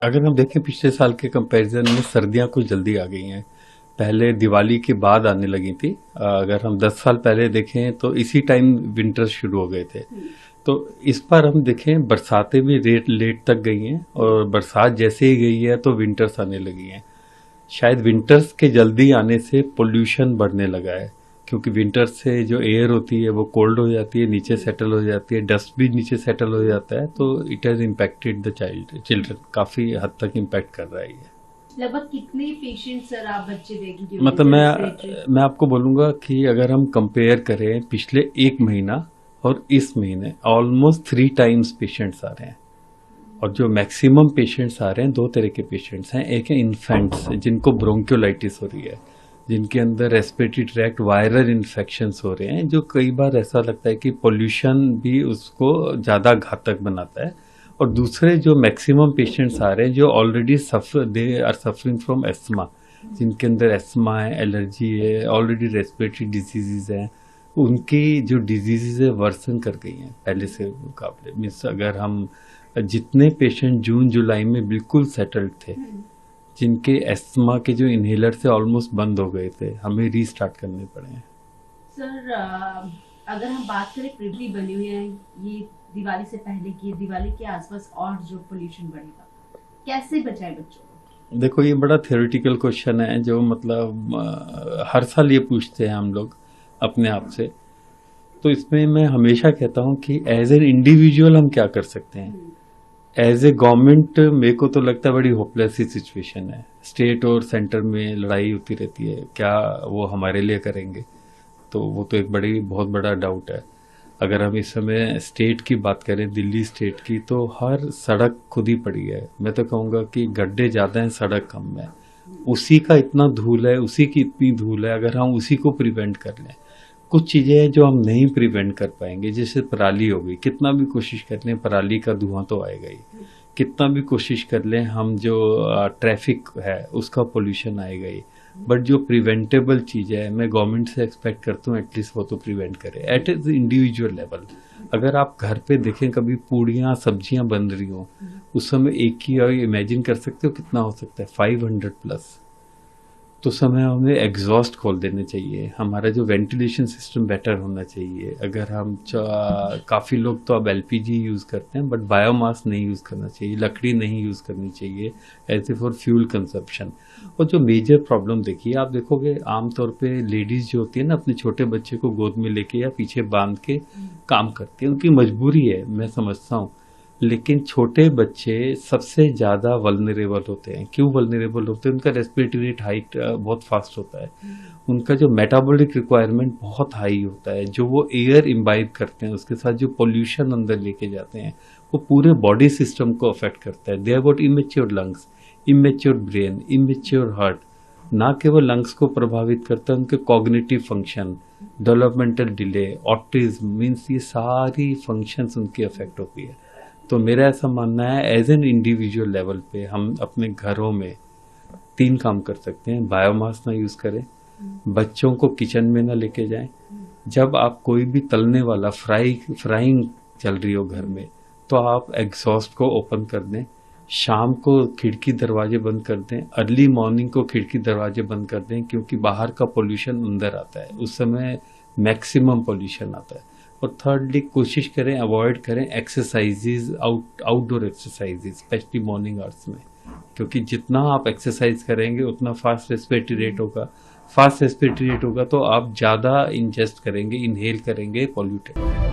अगर हम देखें पिछले साल के कंपैरिजन में सर्दियां कुछ जल्दी आ गई हैं। पहले दिवाली के बाद आने लगी थी। अगर हम 10 साल पहले देखें तो इसी टाइम विंटर शुरू हो गए थे। तो इस बार हम देखें बरसातें भी लेट तक गई हैं, और बरसात जैसे ही गई है तो विंटर्स आने लगी हैं। शायद विंटर्स के जल्दी आने से पोल्यूशन बढ़ने लगा है, क्योंकि विंटर्स से जो एयर होती है वो कोल्ड हो जाती है, नीचे सेटल हो जाती है, डस्ट भी नीचे सेटल हो जाता है, तो it has impacted the children, काफी हद तक इम्पैक्ट कर रहा है ये। लगभग कितने पेशेंट सर आप बच्चे देखेंगे मतलब रेस्पिरेटरी? मैं आपको बोलूंगा कि अगर हम कंपेयर करें पिछले एक महीना और इस महीने, ऑलमोस्ट 3 टाइम्स पेशेंट्स आ रहे हैं। और जो मैक्सिमम पेशेंट्स आ रहे हैं, 2 तरह के पेशेंट्स हैं। एक है इन्फेंट्स जिनको ब्रोंकियोलाइटिस हो रही है, जिनके अंदर रेस्पिरेटरी ट्रैक्ट वायरल इन्फेक्शंस हो रहे हैं, जो कई बार ऐसा लगता है कि पोल्यूशन भी उसको ज़्यादा घातक बनाता है। और दूसरे जो मैक्सिमम पेशेंट्स आ रहे हैं, जो already they are suffering from asthma, जिनके अंदर एस्थमा है, एलर्जी है, ऑलरेडी रेस्पिरेटरी डिजीजेज हैं, उनकी जो डिजीजेज है वर्सन कर गई हैं पहले से मुकाबले। मीन्स अगर हम जितने पेशेंट जून जुलाई में बिल्कुल सेटल्ड थे, जिनके एस्थमा के जो इनहेलर से ऑलमोस्ट बंद हो गए थे, हमें रीस्टार्ट करने पड़े हैं। सर अगर हम बात करें पृथ्वी बनी हुई है, ये दिवाली से पहले की, दिवाली के आसपास और जो पोल्यूशन बढ़ेगा, कैसे बचाए बच्चों को? देखो, ये बड़ा थियोरेटिकल क्वेश्चन है, जो मतलब हर साल ये पूछते हैं हम लोग अपने आप से। तो इसमें मैं हमेशा कहता हूँ कि एज एन इंडिविजुअल हम क्या कर सकते हैं। एज ए गवर्नमेंट मेरे को तो लगता है बड़ी होपलेस सी सिचुएशन है। स्टेट और सेंटर में लड़ाई होती रहती है, क्या वो हमारे लिए करेंगे? तो वो तो एक बहुत बड़ा डाउट है। अगर हम इस समय स्टेट की बात करें, दिल्ली स्टेट की, तो हर सड़क खुद ही पड़ी है। मैं तो कहूँगा कि गड्ढे ज़्यादा हैं, सड़क कम है। उसी का इतना धूल है, उसी की इतनी धूल है। अगर हम उसी को प्रिवेंट कर लें, कुछ चीज़ें हैं जो हम नहीं प्रिवेंट कर पाएंगे, जैसे पराली हो गई। कितना भी कोशिश कर लें, पराली का धुआं तो आएगा ही। कितना भी कोशिश कर लें, हम जो ट्रैफिक है उसका पोल्यूशन आएगा ही। बट जो प्रिवेंटेबल चीज़ है, मैं गवर्नमेंट से एक्सपेक्ट करता हूँ एटलीस्ट वो तो प्रिवेंट करे एट एज इंडिविजुअल लेवल। अगर आप घर पे देखें, कभी पूड़ियाँ सब्जियाँ बन रही हो, उस समय एक ही, और इमेजिन कर सकते हो कितना हो सकता है, 500 प्लस। तो समय हमें एग्जॉस्ट खोल देने चाहिए, हमारा जो वेंटिलेशन सिस्टम बेटर होना चाहिए। अगर हम काफ़ी लोग तो अब एलपीजी यूज़ करते हैं, बट बायोमास नहीं यूज़ करना चाहिए, लकड़ी नहीं यूज़ करनी चाहिए as a for fuel consumption. और जो मेजर प्रॉब्लम देखिए, आप देखोगे आमतौर पे लेडीज़ जो होती है ना, अपने छोटे बच्चे को गोद में लेके या पीछे बांध के काम करती है, उनकी मजबूरी है, मैं समझता हूँ। लेकिन छोटे बच्चे सबसे ज़्यादा वल्नरेबल होते हैं। क्यों वल्नरेबल होते हैं? उनका रेस्पिरेटरी रेट हाइट बहुत फास्ट होता है, उनका जो मेटाबॉलिक रिक्वायरमेंट बहुत हाई होता है। जो वो एयर इम्बाइब करते हैं, उसके साथ जो पोल्यूशन अंदर लेके जाते हैं, वो पूरे बॉडी सिस्टम को अफेक्ट करता है। They have got immature lungs, immature brain, immature heart. ना केवल लंग्स को प्रभावित करता है, उनके cognitive function, developmental delay, autism, means ये सारी फंक्शंस उनकी अफेक्ट होती है। तो मेरा ऐसा मानना है, एज एन इंडिविजुअल लेवल पे हम अपने घरों में 3 काम कर सकते हैं। बायोमास ना यूज़ करें, बच्चों को किचन में ना लेके जाएं। जब आप कोई भी तलने वाला फ्राइंग चल रही हो घर में, तो आप एग्जॉस्ट को ओपन कर दें। शाम को खिड़की दरवाजे बंद कर दें, अर्ली मॉर्निंग को खिड़की दरवाजे बंद कर दें, क्योंकि बाहर का पोल्यूशन अंदर आता है, उस समय मैक्सिमम पोल्यूशन आता है। और थर्डली, कोशिश करें, अवॉइड करें exercises, outdoor exercises, specially morning hours में, क्योंकि जितना आप एक्सरसाइज करेंगे उतना फास्ट रेस्पिरेटरी रेट होगा। फास्ट रेस्पिरेटरी रेट होगा तो आप ज़्यादा इंजेस्ट करेंगे, इनहेल करेंगे पॉल्यूटेड।